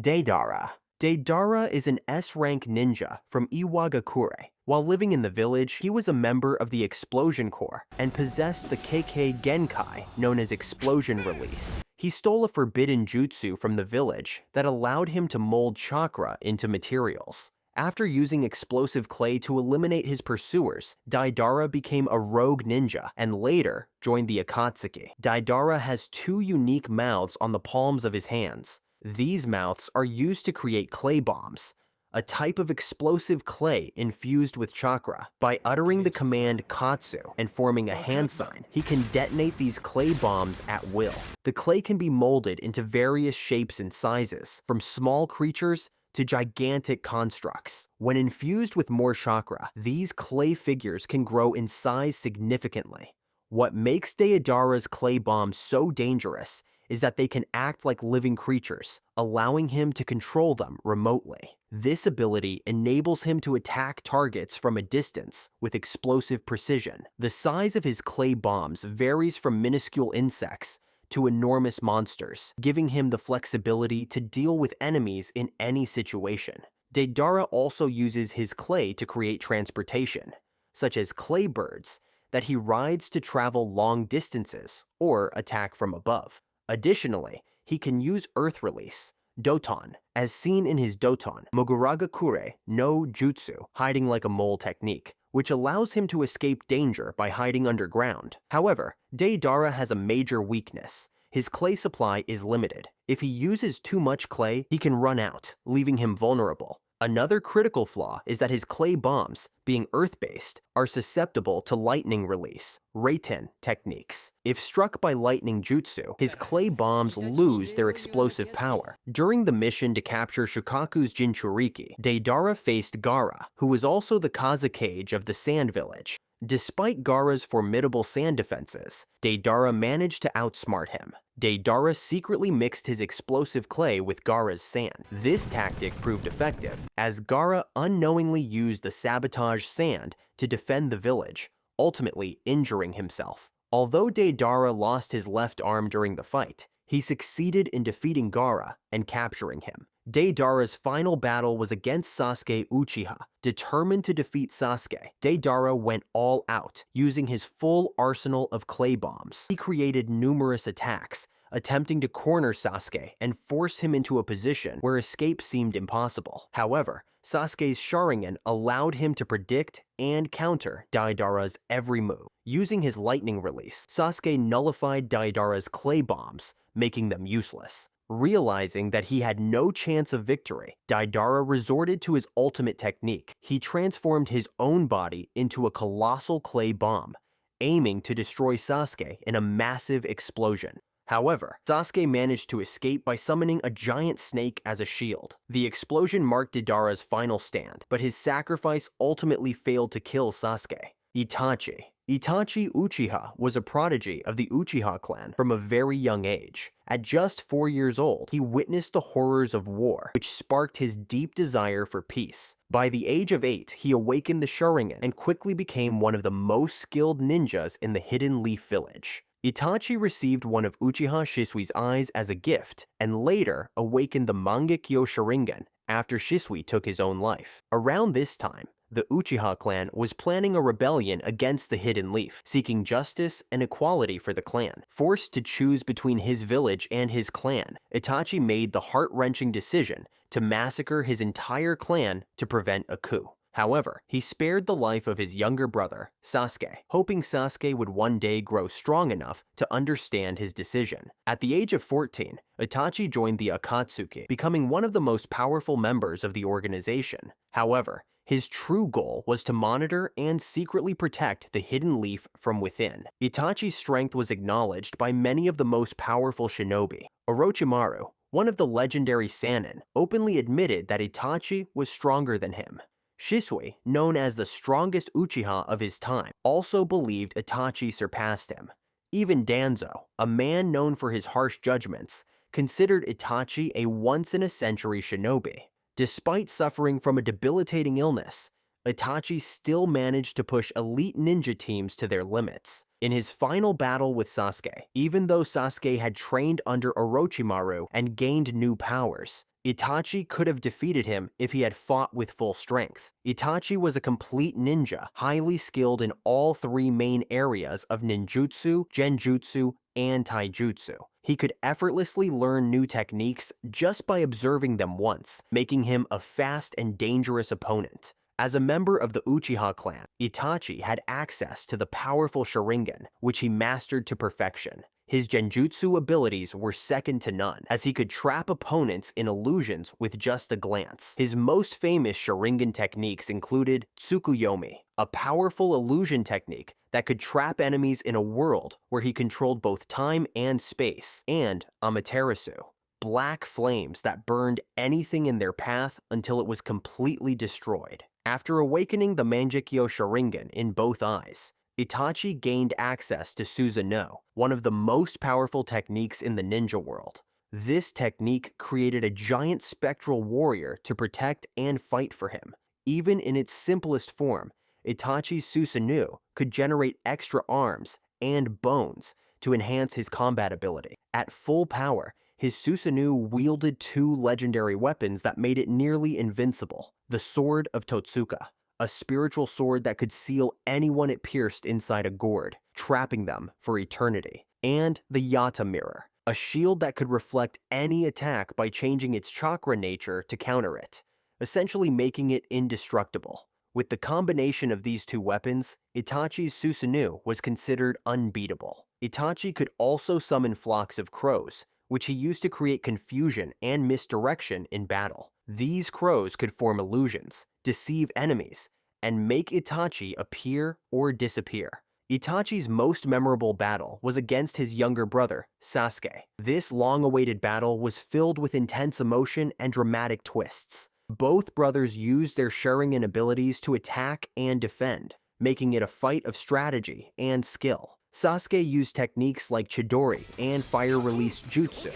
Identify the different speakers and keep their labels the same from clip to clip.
Speaker 1: Deidara. Deidara is an S-rank ninja from Iwagakure. While living in the village, he was a member of the Explosion Corps and possessed the Kekkei Genkai, known as Explosion Release. He stole a forbidden jutsu from the village that allowed him to mold chakra into materials. After using explosive clay to eliminate his pursuers, Deidara became a rogue ninja and later joined the Akatsuki. Deidara has two unique mouths on the palms of his hands. These mouths are used to create clay bombs, a type of explosive clay infused with chakra. By uttering the command Katsu and forming a hand sign, he can detonate these clay bombs at will. The clay can be molded into various shapes and sizes, from small creatures to gigantic constructs. When infused with more chakra, these clay figures can grow in size significantly. What makes Deidara's clay bombs so dangerous is that they can act like living creatures, allowing him to control them remotely. This ability enables him to attack targets from a distance with explosive precision. The size of his clay bombs varies from minuscule insects to enormous monsters, giving him the flexibility to deal with enemies in any situation. Deidara also uses his clay to create transportation, such as clay birds that he rides to travel long distances or attack from above. Additionally, he can use earth release, doton, as seen in his doton Iwagakure no jutsu, hiding like a mole technique, which allows him to escape danger by hiding underground. However, Deidara has a major weakness. His clay supply is limited. If he uses too much clay, he can run out, leaving him vulnerable. Another critical flaw is that his clay bombs, being earth-based, are susceptible to lightning release, Reiten techniques. If struck by lightning jutsu, his clay bombs lose their explosive power. During the mission to capture Shukaku's Jinchuriki, Deidara faced Gaara, who was also the Kazakage of the Sand Village. Despite Gaara's formidable sand defenses, Deidara managed to outsmart him. Deidara secretly mixed his explosive clay with Gaara's sand. This tactic proved effective, as Gaara unknowingly used the sabotage sand to defend the village, ultimately injuring himself. Although Deidara lost his left arm during the fight, he succeeded in defeating Gaara and capturing him. Deidara's final battle was against Sasuke Uchiha. Determined to defeat Sasuke, Deidara went all out, using his full arsenal of clay bombs. He created numerous attacks, attempting to corner Sasuke and force him into a position where escape seemed impossible. However, Sasuke's Sharingan allowed him to predict and counter Deidara's every move. Using his lightning release, Sasuke nullified Deidara's clay bombs, making them useless. Realizing that he had no chance of victory, Deidara resorted to his ultimate technique. He transformed his own body into a colossal clay bomb, aiming to destroy Sasuke in a massive explosion. However, Sasuke managed to escape by summoning a giant snake as a shield. The explosion marked Deidara's final stand, but his sacrifice ultimately failed to kill Sasuke. Itachi. Itachi Uchiha was a prodigy of the Uchiha clan from a very young age. At just 4 years old, he witnessed the horrors of war, which sparked his deep desire for peace. By the age of 8, he awakened the Sharingan and quickly became one of the most skilled ninjas in the Hidden Leaf Village. Itachi received one of Uchiha Shisui's eyes as a gift, and later awakened the Mangekyo Sharingan after Shisui took his own life. Around this time, the Uchiha clan was planning a rebellion against the Hidden Leaf, seeking justice and equality for the clan. Forced to choose between his village and his clan, Itachi made the heart-wrenching decision to massacre his entire clan to prevent a coup. However, he spared the life of his younger brother, Sasuke, hoping Sasuke would one day grow strong enough to understand his decision. At the age of 14, Itachi joined the Akatsuki, becoming one of the most powerful members of the organization. However, his true goal was to monitor and secretly protect the Hidden Leaf from within. Itachi's strength was acknowledged by many of the most powerful shinobi. Orochimaru, one of the legendary Sannin, openly admitted that Itachi was stronger than him. Shisui, known as the strongest Uchiha of his time, also believed Itachi surpassed him. Even Danzo, a man known for his harsh judgments, considered Itachi a once-in-a-century shinobi. Despite suffering from a debilitating illness, Itachi still managed to push elite ninja teams to their limits. In his final battle with Sasuke, even though Sasuke had trained under Orochimaru and gained new powers, Itachi could have defeated him if he had fought with full strength. Itachi was a complete ninja, highly skilled in all three main areas of ninjutsu, genjutsu, and taijutsu. He could effortlessly learn new techniques just by observing them once, making him a fast and dangerous opponent. As a member of the Uchiha clan, Itachi had access to the powerful Sharingan, which he mastered to perfection. His genjutsu abilities were second to none, as he could trap opponents in illusions with just a glance. His most famous Sharingan techniques included Tsukuyomi, a powerful illusion technique that could trap enemies in a world where he controlled both time and space, and Amaterasu, black flames that burned anything in their path until it was completely destroyed. After awakening the Mangekyo Sharingan in both eyes, Itachi gained access to Susanoo, one of the most powerful techniques in the ninja world. This technique created a giant spectral warrior to protect and fight for him. Even in its simplest form, Itachi's Susanoo could generate extra arms and bones to enhance his combat ability. At full power, his Susanoo wielded two legendary weapons that made it nearly invincible: the Sword of Totsuka, a spiritual sword that could seal anyone it pierced inside a gourd, trapping them for eternity, and the Yata Mirror, a shield that could reflect any attack by changing its chakra nature to counter it, essentially making it indestructible. With the combination of these two weapons, Itachi's Susanoo was considered unbeatable. Itachi could also summon flocks of crows, which he used to create confusion and misdirection in battle. These crows could form illusions, deceive enemies, and make Itachi appear or disappear. Itachi's most memorable battle was against his younger brother, Sasuke. This long-awaited battle was filled with intense emotion and dramatic twists. Both brothers used their Sharingan abilities to attack and defend, making it a fight of strategy and skill. Sasuke used techniques like Chidori and fire-release jutsu,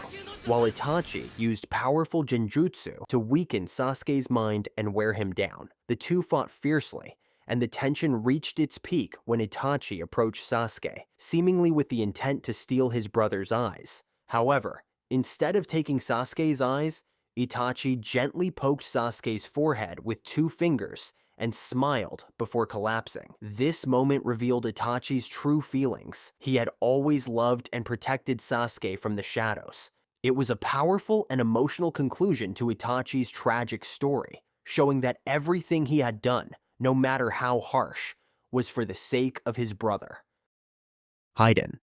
Speaker 1: while Itachi used powerful genjutsu to weaken Sasuke's mind and wear him down. The two fought fiercely, and the tension reached its peak when Itachi approached Sasuke, seemingly with the intent to steal his brother's eyes. However, instead of taking Sasuke's eyes, Itachi gently poked Sasuke's forehead with two fingers and smiled before collapsing. This moment revealed Itachi's true feelings. He had always loved and protected Sasuke from the shadows. It was a powerful and emotional conclusion to Itachi's tragic story, showing that everything he had done, no matter how harsh, was for the sake of his brother. Haiden.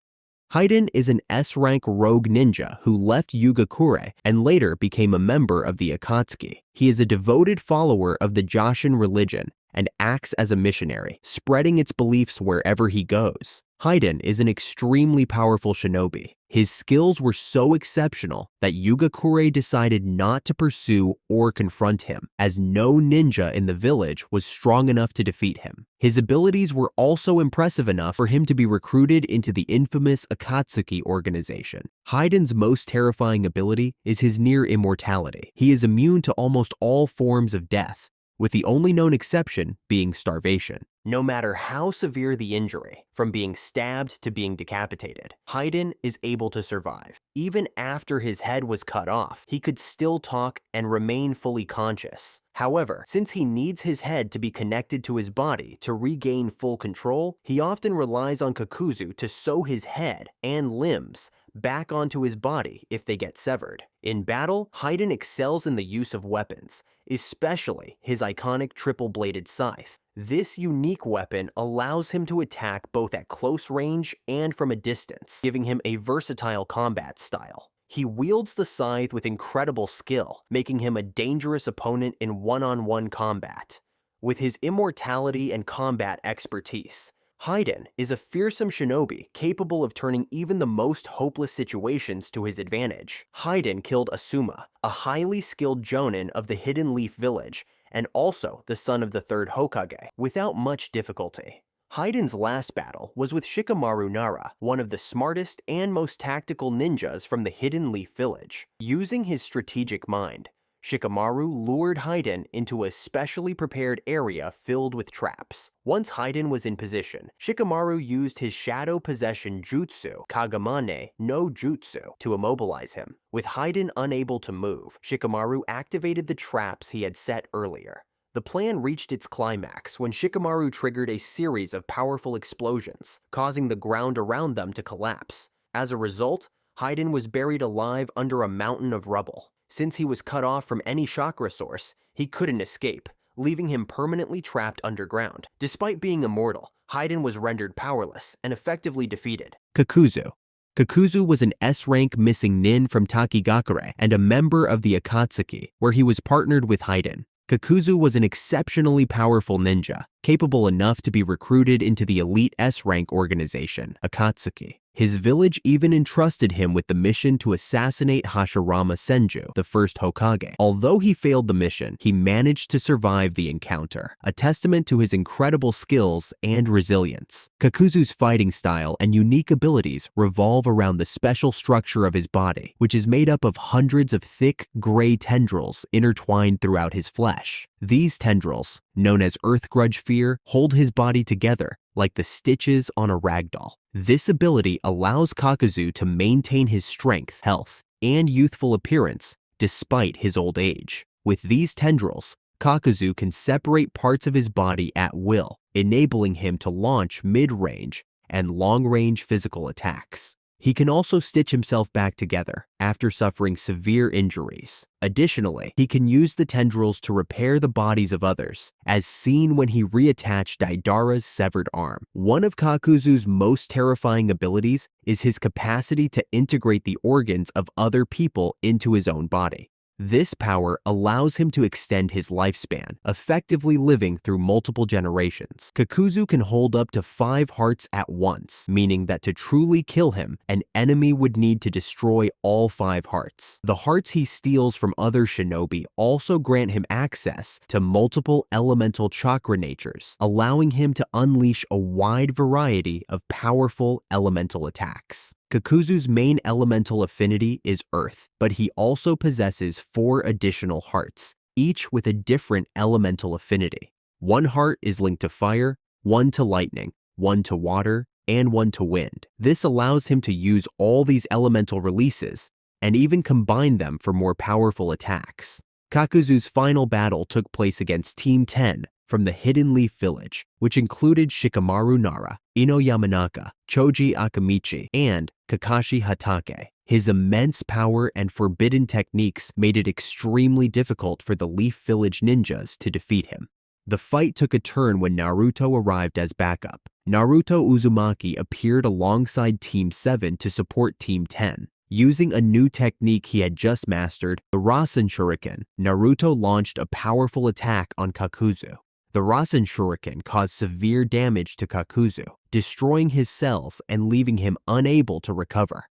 Speaker 1: Haiden is an S-rank rogue ninja who left Iwagakure and later became a member of the Akatsuki. He is a devoted follower of the Joshin religion and acts as a missionary, spreading its beliefs wherever he goes. Haiden is an extremely powerful shinobi. His skills were so exceptional that Iwagakure decided not to pursue or confront him, as no ninja in the village was strong enough to defeat him. His abilities were also impressive enough for him to be recruited into the infamous Akatsuki organization. Haiden's most terrifying ability is his near immortality. He is immune to almost all forms of death, with the only known exception being starvation. No matter how severe the injury, from being stabbed to being decapitated, Haiden is able to survive. Even after his head was cut off, he could still talk and remain fully conscious. However, since he needs his head to be connected to his body to regain full control, he often relies on Kakuzu to sew his head and limbs back onto his body if they get severed. In battle, Haiden excels in the use of weapons, especially his iconic triple-bladed scythe. This unique weapon allows him to attack both at close range and from a distance, giving him a versatile combat style. He wields the scythe with incredible skill, making him a dangerous opponent in one-on-one combat. With his immortality and combat expertise, Haiden is a fearsome shinobi capable of turning even the most hopeless situations to his advantage. Haiden killed Asuma, a highly skilled jonin of the Hidden Leaf Village, and also the son of the third Hokage, without much difficulty. Haiden's last battle was with Shikamaru Nara, one of the smartest and most tactical ninjas from the Hidden Leaf Village. Using his strategic mind, Shikamaru lured Haiden into a specially prepared area filled with traps. Once Haiden was in position, Shikamaru used his shadow possession jutsu, Kagamane no Jutsu, to immobilize him. With Haiden unable to move, Shikamaru activated the traps he had set earlier. The plan reached its climax when Shikamaru triggered a series of powerful explosions, causing the ground around them to collapse. As a result, Haiden was buried alive under a mountain of rubble. Since he was cut off from any chakra source, he couldn't escape, leaving him permanently trapped underground. Despite being immortal, Haiden was rendered powerless and effectively defeated. Kakuzu. Kakuzu was an S-rank missing nin from Takigakure and a member of the Akatsuki, where he was partnered with Haiden. Kakuzu was an exceptionally powerful ninja, capable enough to be recruited into the elite S-rank organization, Akatsuki. His village even entrusted him with the mission to assassinate Hashirama Senju, the first Hokage. Although he failed the mission, he managed to survive the encounter, a testament to his incredible skills and resilience. Kakuzu's fighting style and unique abilities revolve around the special structure of his body, which is made up of hundreds of thick, gray tendrils intertwined throughout his flesh. These tendrils, known as Earth Grudge Fear, hold his body together like the stitches on a ragdoll. This ability allows Kakuzu to maintain his strength, health, and youthful appearance despite his old age. With these tendrils, Kakuzu can separate parts of his body at will, enabling him to launch mid-range and long-range physical attacks. He can also stitch himself back together after suffering severe injuries. Additionally, he can use the tendrils to repair the bodies of others, as seen when he reattached Deidara's severed arm. One of Kakuzu's most terrifying abilities is his capacity to integrate the organs of other people into his own body. This power allows him to extend his lifespan, effectively living through multiple generations. Kakuzu can hold up to 5 hearts at once, meaning that to truly kill him, an enemy would need to destroy all 5 hearts. The hearts he steals from other shinobi also grant him access to multiple elemental chakra natures, allowing him to unleash a wide variety of powerful elemental attacks. Kakuzu's main elemental affinity is earth, but he also possesses 4 additional hearts, each with a different elemental affinity. 1 heart is linked to fire, 1 to lightning, 1 to water, and 1 to wind. This allows him to use all these elemental releases and even combine them for more powerful attacks. Kakuzu's final battle took place against Team 10 from the Hidden Leaf Village, which included Shikamaru Nara, Ino Yamanaka, Choji Akamichi, and Kakashi Hatake. His immense power and forbidden techniques made it extremely difficult for the Leaf Village ninjas to defeat him. The fight took a turn when Naruto arrived as backup. Naruto Uzumaki appeared alongside Team 7 to support Team 10. Using a new technique he had just mastered, the Rasen Shuriken, Naruto launched a powerful attack on Kakuzu. The Rasen Shuriken caused severe damage to Kakuzu, destroying his cells and leaving him unable to recover.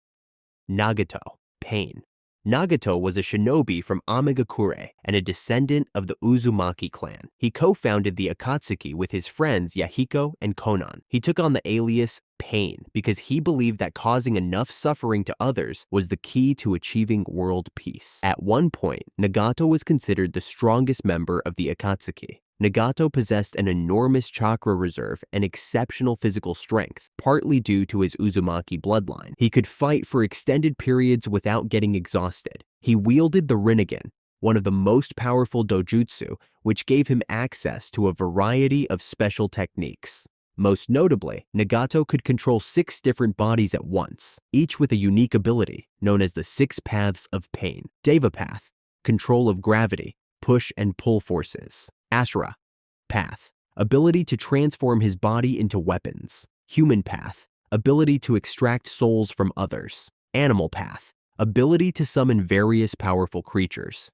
Speaker 1: Nagato, pain. Nagato was a shinobi from Iwagakure and a descendant of the Uzumaki clan. He co-founded the Akatsuki with his friends Yahiko and Konan. He took on the alias Pain because he believed that causing enough suffering to others was the key to achieving world peace. At one point, Nagato was considered the strongest member of the Akatsuki. Nagato possessed an enormous chakra reserve and exceptional physical strength, partly due to his Uzumaki bloodline. He could fight for extended periods without getting exhausted. He wielded the Rinnegan, one of the most powerful dojutsu, which gave him access to a variety of special techniques. Most notably, Nagato could control 6 different bodies at once, each with a unique ability known as the 6 Paths of Pain. Deva Path, control of gravity, push and pull forces. Ashura Path, ability to transform his body into weapons. Human Path, ability to extract souls from others. Animal Path, ability to summon various powerful creatures.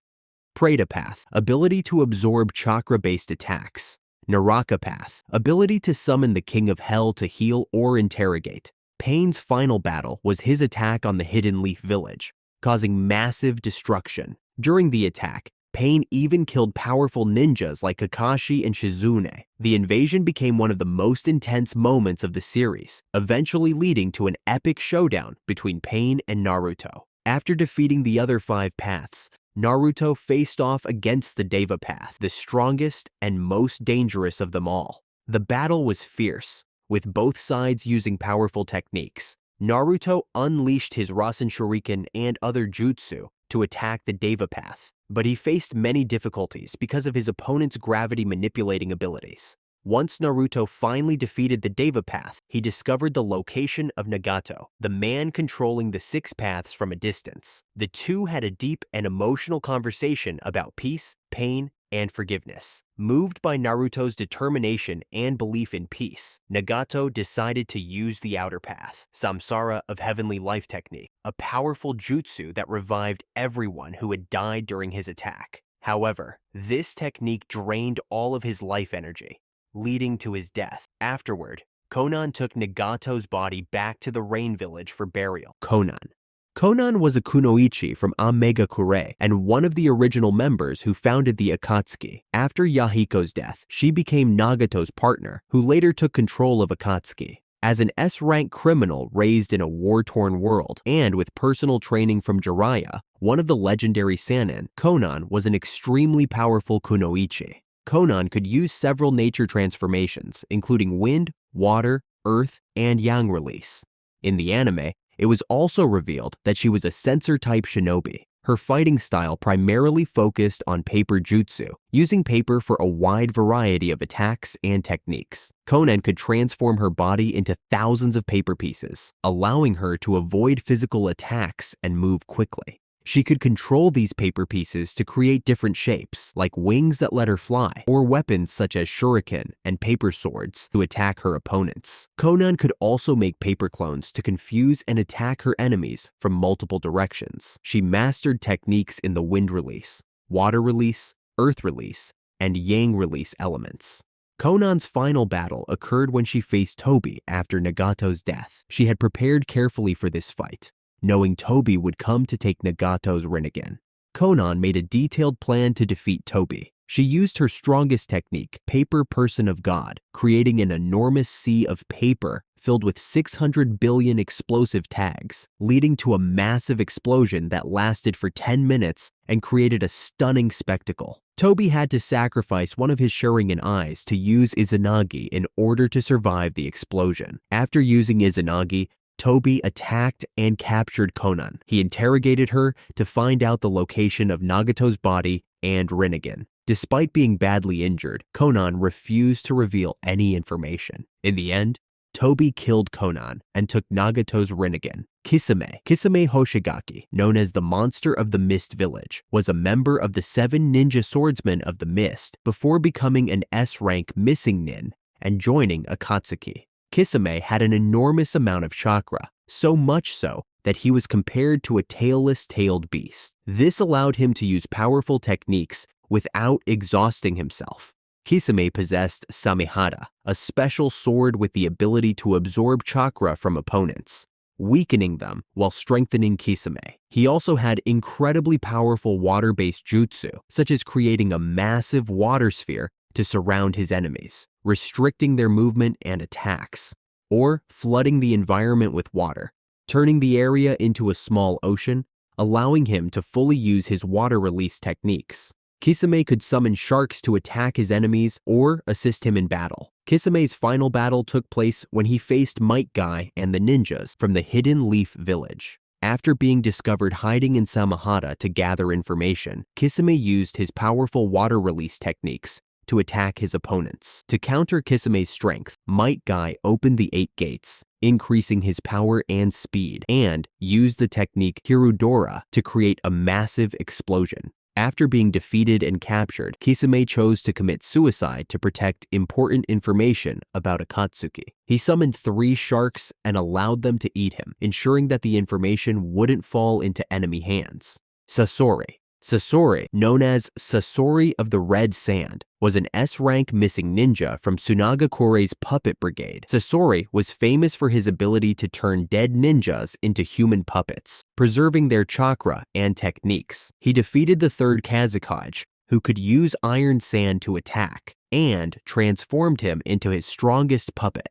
Speaker 1: Preta Path, ability to absorb chakra-based attacks. Naraka Path, ability to summon the King of Hell to heal or interrogate. Pain's final battle was his attack on the Hidden Leaf Village, causing massive destruction. During the attack, Pain even killed powerful ninjas like Kakashi and Shizune. The invasion became one of the most intense moments of the series, eventually leading to an epic showdown between Pain and Naruto. After defeating the other 5 paths, Naruto faced off against the Deva Path, the strongest and most dangerous of them all. The battle was fierce, with both sides using powerful techniques. Naruto unleashed his Rasen Shuriken and other jutsu to attack the Deva Path, but he faced many difficulties because of his opponent's gravity manipulating abilities. Once Naruto finally defeated the Deva Path, he discovered the location of Nagato, the man controlling the 6 paths from a distance. The two had a deep and emotional conversation about peace, pain, and forgiveness. Moved by Naruto's determination and belief in peace, Nagato decided to use the outer path, Samsara of Heavenly Life Technique, a powerful jutsu that revived everyone who had died during his attack. However, this technique drained all of his life energy, leading to his death. Afterward, Konan took Nagato's body back to the Rain Village for burial. Konan was a kunoichi from Iwagakure and one of the original members who founded the Akatsuki. After Yahiko's death, she became Nagato's partner, who later took control of Akatsuki. As an S-rank criminal raised in a war-torn world and with personal training from Jiraiya, one of the legendary Sannin, Konan was an extremely powerful kunoichi. Konan could use several nature transformations, including wind, water, earth, and yang release. In the anime, it was also revealed that she was a sensor-type shinobi. Her fighting style primarily focused on paper jutsu, using paper for a wide variety of attacks and techniques. Konan could transform her body into thousands of paper pieces, allowing her to avoid physical attacks and move quickly. She could control these paper pieces to create different shapes, like wings that let her fly, or weapons such as shuriken and paper swords to attack her opponents. Konan could also make paper clones to confuse and attack her enemies from multiple directions. She mastered techniques in the wind release, water release, earth release, and yang release elements. Konan's final battle occurred when she faced Tobi after Nagato's death. She had prepared carefully for this fight, knowing Tobi would come to take Nagato's Rinnegan. Konan made a detailed plan to defeat Tobi. She used her strongest technique, Paper Person of God, creating an enormous sea of paper filled with 600 billion explosive tags, leading to a massive explosion that lasted for 10 minutes and created a stunning spectacle. Tobi had to sacrifice one of his Sharingan eyes to use Izanagi in order to survive the explosion. After using Izanagi, Tobi attacked and captured Konan. He interrogated her to find out the location of Nagato's body and Rinnegan. Despite being badly injured, Konan refused to reveal any information. In the end, Tobi killed Konan and took Nagato's Rinnegan. Kisame Hoshigaki, known as the Monster of the Mist Village, was a member of the 7 ninja swordsmen of the Mist before becoming an S-rank missing nin and joining Akatsuki. Kisame had an enormous amount of chakra, so much so that he was compared to a tailless tailed beast. This allowed him to use powerful techniques without exhausting himself. Kisame possessed Samehara, a special sword with the ability to absorb chakra from opponents, weakening them while strengthening Kisame. He also had incredibly powerful water-based jutsu, such as creating a massive water sphere to surround his enemies, restricting their movement and attacks, or flooding the environment with water, turning the area into a small ocean, allowing him to fully use his water release techniques. Kisame could summon sharks to attack his enemies or assist him in battle. Kisame's final battle took place when he faced Might Guy and the ninjas from the Hidden Leaf Village. After being discovered hiding in Samehara to gather information, Kisame used his powerful water release techniques to attack his opponents. To counter Kisame's strength, Might Guy opened the 8 gates, increasing his power and speed, and used the technique Hirudora to create a massive explosion. After being defeated and captured, Kisame chose to commit suicide to protect important information about Akatsuki. He summoned 3 sharks and allowed them to eat him, ensuring that the information wouldn't fall into enemy hands. Sasori, known as Sasori of the Red Sand, was an S-rank missing ninja from Tsunagakure's puppet brigade. Sasori was famous for his ability to turn dead ninjas into human puppets, preserving their chakra and techniques. He defeated the 3rd Kazekage, who could use iron sand to attack, and transformed him into his strongest puppet.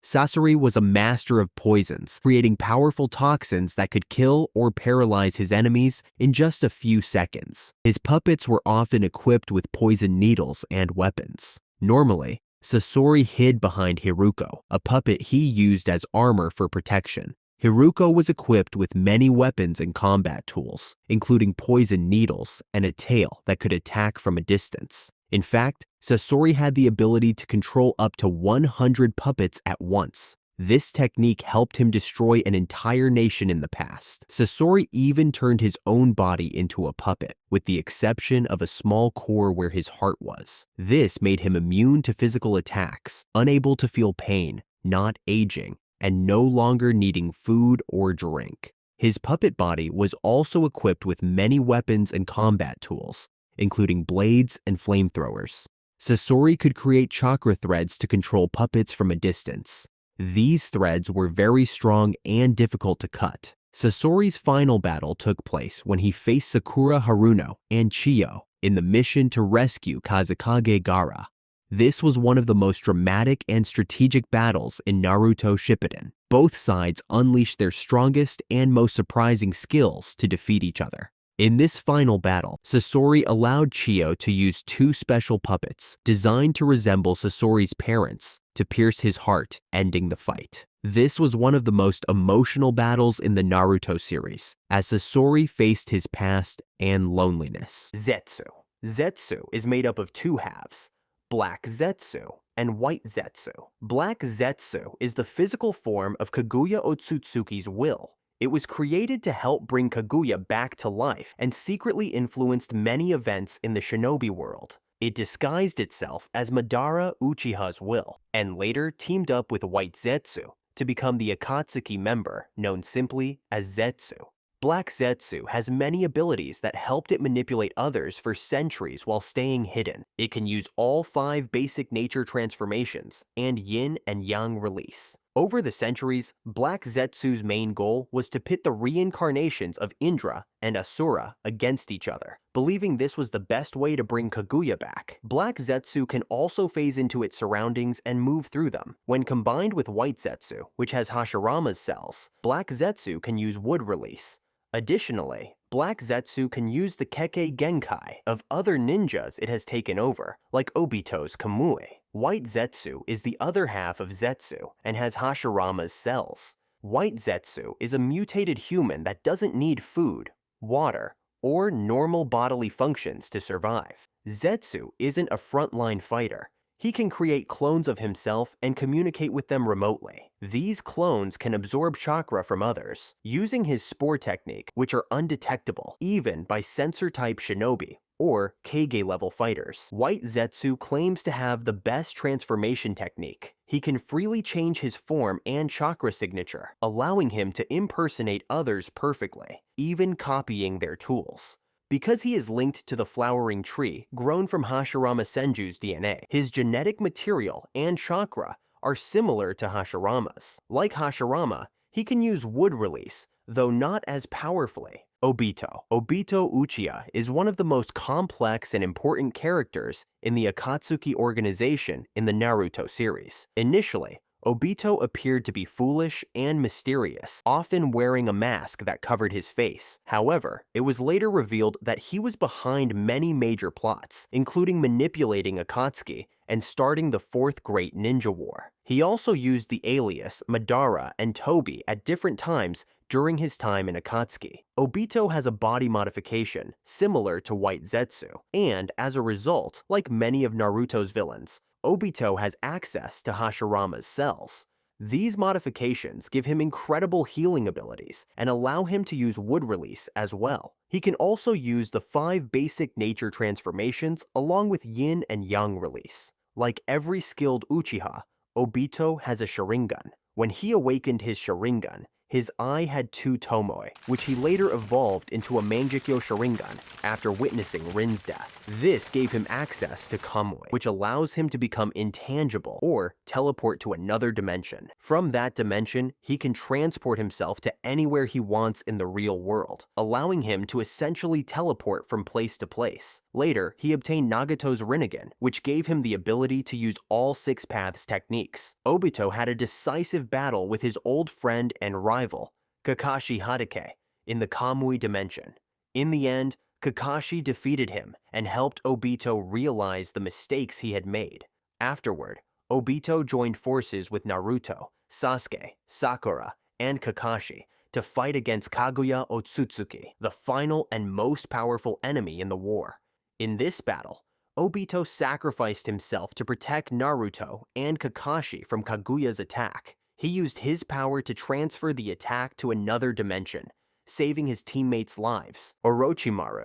Speaker 1: Sasori was a master of poisons, creating powerful toxins that could kill or paralyze his enemies in just a few seconds. His puppets were often equipped with poison needles and weapons. Normally, Sasori hid behind Hiruko, a puppet he used as armor for protection. Hiruko was equipped with many weapons and combat tools, including poison needles and a tail that could attack from a distance. In fact, Sasori had the ability to control up to 100 puppets at once. This technique helped him destroy an entire nation in the past. Sasori even turned his own body into a puppet, with the exception of a small core where his heart was. This made him immune to physical attacks, unable to feel pain, not aging, and no longer needing food or drink. His puppet body was also equipped with many weapons and combat tools, including blades and flamethrowers. Sasori could create chakra threads to control puppets from a distance. These threads were very strong and difficult to cut. Sasori's final battle took place when he faced Sakura Haruno and Chiyo in the mission to rescue Kazekage Gaara. This was one of the most dramatic and strategic battles in Naruto Shippuden. Both sides unleashed their strongest and most surprising skills to defeat each other. In this final battle, Sasori allowed Chiyo to use two special puppets designed to resemble Sasori's parents to pierce his heart, ending the fight. This was one of the most emotional battles in the Naruto series, as Sasori faced his past and loneliness. Zetsu. Zetsu is made up of two halves, Black Zetsu and White Zetsu. Black Zetsu is the physical form of Kaguya Otsutsuki's will. It was created to help bring Kaguya back to life and secretly influenced many events in the shinobi world. It disguised itself as Madara Uchiha's will, and later teamed up with White Zetsu to become the Akatsuki member known simply as Zetsu. Black Zetsu has many abilities that helped it manipulate others for centuries while staying hidden. It can use all 5 basic nature transformations and yin and yang release. Over the centuries, Black Zetsu's main goal was to pit the reincarnations of Indra and Asura against each other, believing this was the best way to bring Kaguya back. Black Zetsu can also phase into its surroundings and move through them. When combined with White Zetsu, which has Hashirama's cells, Black Zetsu can use wood release. Additionally, Black Zetsu can use the Kekkei Genkai of other ninjas it has taken over, like Obito's Kamui. White Zetsu is the other half of Zetsu and has Hashirama's cells. White Zetsu is a mutated human that doesn't need food, water, or normal bodily functions to survive. Zetsu isn't a frontline fighter. He can create clones of himself and communicate with them remotely. These clones can absorb chakra from others, using his spore technique, which are undetectable even by sensor-type shinobi or Kage-level fighters. White Zetsu claims to have the best transformation technique. He can freely change his form and chakra signature, allowing him to impersonate others perfectly, even copying their tools. Because he is linked to the flowering tree grown from Hashirama Senju's DNA, his genetic material and chakra are similar to Hashirama's. Like Hashirama, he can use wood release, though not as powerfully. Obito. Obito Uchiha is one of the most complex and important characters in the Akatsuki organization in the Naruto series. Initially, Obito appeared to be foolish and mysterious, often wearing a mask that covered his face. However, it was later revealed that he was behind many major plots, including manipulating Akatsuki and starting the Fourth Great Ninja War. He also used the alias Madara and Tobi at different times during his time in Akatsuki. Obito has a body modification similar to White Zetsu, and as a result, like many of Naruto's villains, Obito has access to Hashirama's cells. These modifications give him incredible healing abilities and allow him to use wood release as well. He can also use the 5 basic nature transformations along with yin and yang release. Like every skilled Uchiha, Obito has a Sharingan. When he awakened his Sharingan, His eye had two tomoi, which he later evolved into a Mangekyo Sharingan after witnessing Rin's death. This gave him access to Kamui, which allows him to become intangible or teleport to another dimension. From that dimension, he can transport himself to anywhere he wants in the real world, allowing him to essentially teleport from place to place. Later, he obtained Nagato's Rinnegan, which gave him the ability to use all 6 paths techniques. Obito had a decisive battle with his old friend and rival, Kakashi Hatake, in the Kamui dimension. In the end, Kakashi defeated him and helped Obito realize the mistakes he had made. Afterward, Obito joined forces with Naruto, Sasuke, Sakura, and Kakashi to fight against Kaguya Otsutsuki, the final and most powerful enemy in the war. In this battle, Obito sacrificed himself to protect Naruto and Kakashi from Kaguya's attack. He used his power to transfer the attack to another dimension, saving his teammates' lives. Orochimaru.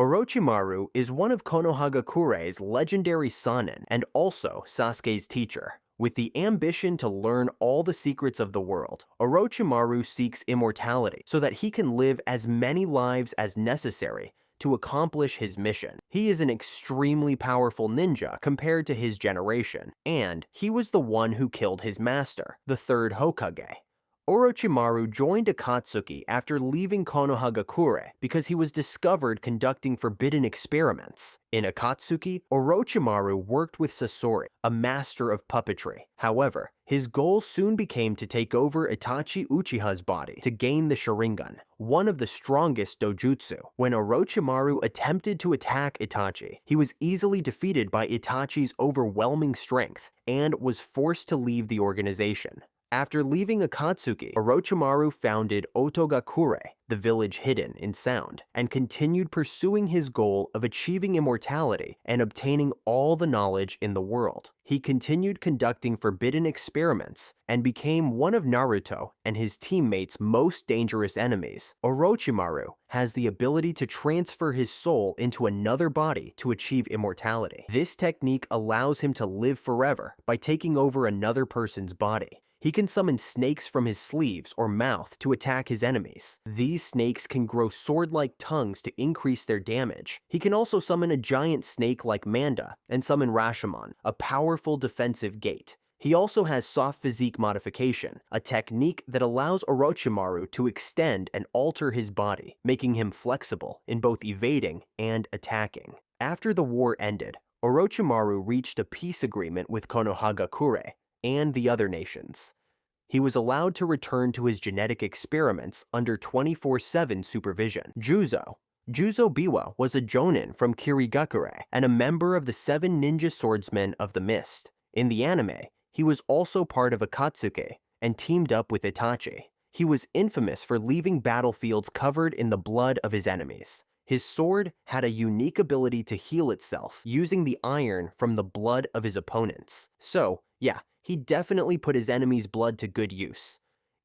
Speaker 1: Orochimaru is one of Konohagakure's legendary sannin and also Sasuke's teacher. With the ambition to learn all the secrets of the world, Orochimaru seeks immortality so that he can live as many lives as necessary to accomplish his mission. He is an extremely powerful ninja compared to his generation, and he was the one who killed his master, the third Hokage. Orochimaru joined Akatsuki after leaving Konohagakure because he was discovered conducting forbidden experiments. In Akatsuki, Orochimaru worked with Sasori, a master of puppetry. However, his goal soon became to take over Itachi Uchiha's body to gain the Sharingan, one of the strongest dojutsu. When Orochimaru attempted to attack Itachi, he was easily defeated by Itachi's overwhelming strength and was forced to leave the organization. After leaving Akatsuki, Orochimaru founded Otogakure, the village hidden in sound, and continued pursuing his goal of achieving immortality and obtaining all the knowledge in the world. He continued conducting forbidden experiments and became one of Naruto and his teammates' most dangerous enemies. Orochimaru has the ability to transfer his soul into another body to achieve immortality. This technique allows him to live forever by taking over another person's body. He can summon snakes from his sleeves or mouth to attack his enemies. These snakes can grow sword-like tongues to increase their damage. He can also summon a giant snake like Manda and summon Rashomon, a powerful defensive gate. He also has soft physique modification, a technique that allows Orochimaru to extend and alter his body, making him flexible in both evading and attacking. After the war ended, Orochimaru reached a peace agreement with Konohagakure and the other nations. He was allowed to return to his genetic experiments under 24/7 supervision. Juzo Biwa was a jonin from Kirigakure and a member of the 7 ninja swordsmen of the mist. In the anime, he was also part of Akatsuki and teamed up with Itachi. He was infamous for leaving battlefields covered in the blood of his enemies. His sword had a unique ability to heal itself using the iron from the blood of his opponents. So, yeah, he definitely put his enemy's blood to good use.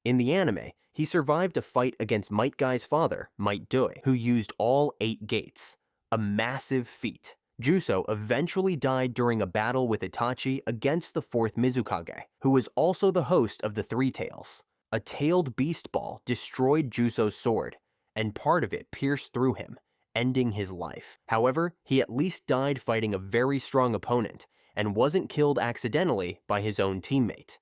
Speaker 1: In the anime, he survived a fight against Might Guy's father, Might Doi, who used all 8 gates. A massive feat. Juzo eventually died during a battle with Itachi against the 4th Mizukage, who was also the host of the Three Tails. A tailed beast ball destroyed Juzo's sword, and part of it pierced through him, ending his life. However, he at least died fighting a very strong opponent, and wasn't killed accidentally by his own teammate.